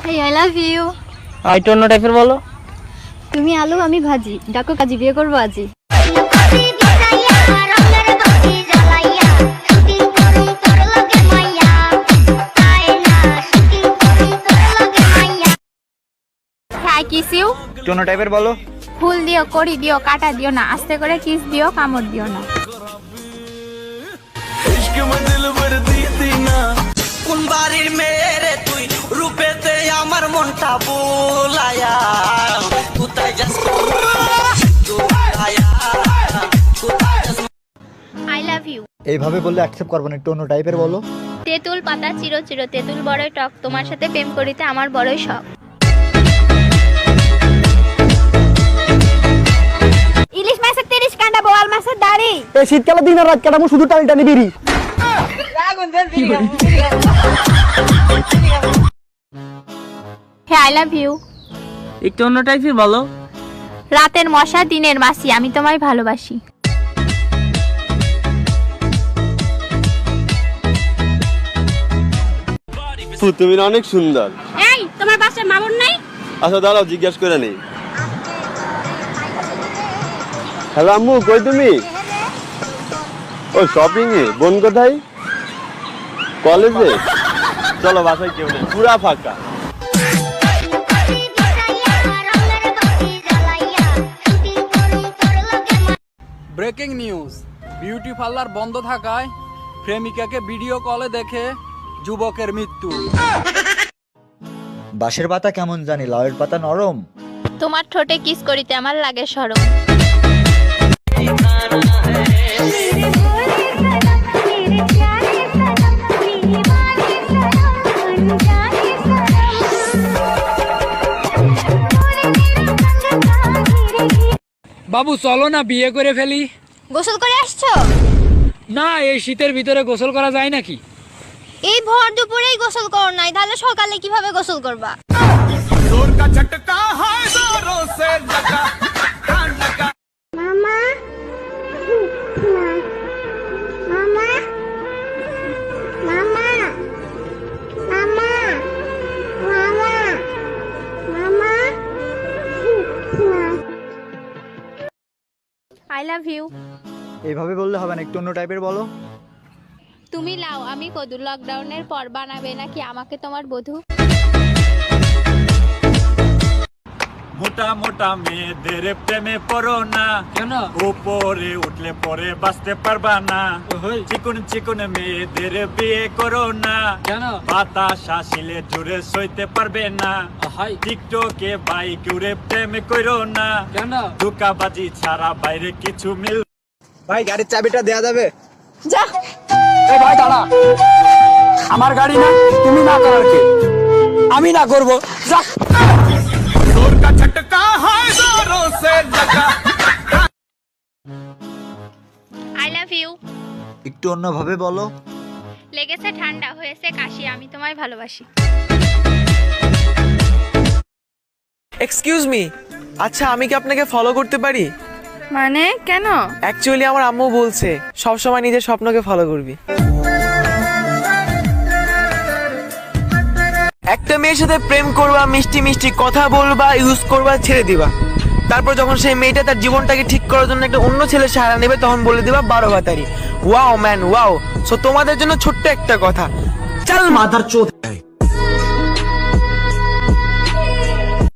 এই I love you. একটু অন্য টাইপের বলো। তুমি আলু আমি ভাজি, ডাকো কাজী, বিয়ে করবো আজি। হ্যাঁ কিস ইউ। একটু অন্য টাইপের বলো। ফুল দিও, কড়ি দিও, কাটা দিও না, আস্তে করে কিস দিও, কামড় দিও না। কোন বাড়ির মেয়ে রে তুই, রূপেতে আমার মনটা বোলায়া, কোথায় যাস আই লাভ ইউ। এইভাবে বললে অ্যাকসেপ্ট করবো না, একটু অন্য টাইপের বলো। তেঁতুল পাতা চির চির, তেঁতুল বড়ই টক, তোমার সাথে প্রেম করিতে আমার বড়ই শখ। ইলিশ মাছের 30 কাঁটা, বোয়াল মাছের দাড়ি। এই শীতকালে দিন আর রাত কাটাবো শুধু টানি টানি বিড়ি। হ্যাঁ আই লাভ ইউ। একটু অন্য টাইপের বলো। রাতের মশা দিনের মাসি, আমি তোমায় ভালোবাসি। তুমি না অনেক সুন্দর। এই তোমার বাসায় মামুন নাই? আচ্ছা দাঁড়াও জিজ্ঞেস করে নেই। হ্যালো আম্মু, কই তুমি? ও শপিং এ। বোন কোথায়? কলেজে। চলো বাসায় কেউ নেই, পুরা ফাঁকা। ব্রেকিং নিউজ, বিউটি পার্লার বন্ধ থাকায় প্রেমিকাকে ভিডিও কলে দেখে যুবকের মৃত্যু। বাঁশের পাতা কেমন জানি, লাউয়ের পাতা নরম। তোমার ঠোঁটে কিস করিতে আমার লাগে শরম। বাবু চলো না বিয়ে করে ফেলি। গোসল করে আসছো? না, এই শীতের ভিতরে গোসল করা যায় নাকি? এই ভর দুপুরেই গোসল করো নাই, তাহলে সকালে কিভাবে গোসল করবা? মামা মামা মামা মামা মামা মামা। I love you. এইভাবে বললে হবে না, একটু অন্য টাইপের বলো। তুমি লাও আমি কদু, লকডাউনের পর বানাবে নাকি আমাকে তোমার বধূ? মোটা মোটা মেয়েদের প্রেমে পড়ো না, কেন? উপরে উঠলে পরে বাঁচতে পারবা না। চিকন চিকন মেয়েদের বিয়ে করো না, কেন? বাতাস আসিলে জুড়ে সইতে পারবে না। হাই টিকটকে বাইক উড়ে প্রেম করো না, কেন? ধোঁকাবাজি ছাড়া বাইরে কিছু মিল। ভাই গাড়ির চাবিটা দেয়া যাবে? যা। এই ভাই দাঁড়া, আমার গাড়ি না, তুমি না করার কে? আমি না করবো, যা। I love you. একটু অন্যভাবে বলো। লেগেছে ঠান্ডা, হয়েছে কাশি, আমি তোমায় ভালোবাসি। এক্সকিউজ মি, আচ্ছা আমি কি আপনাকে ফলো করতে পারি? মানে কেন? অ্যাকচুয়ালি আমার আম্মু বলছে সবসময় নিজের স্বপ্নকে ফলো করবি। একটা মেয়ের সাথে প্রেম করবা, মিষ্টি মিষ্টি কথা বলবা, ইউজ করবা, ছেড়ে দিবা। তারপর যখন সেই মেয়েটা তার জীবনটাকে ঠিক করার জন্য একটা অন্য ছেলের সাহারা নেবে, তখন বলে দিবা 12 ভাতারি। Wow man wow. সো তোমাদের জন্য ছোট্ট একটা কথা, চাল মাদার চোদ।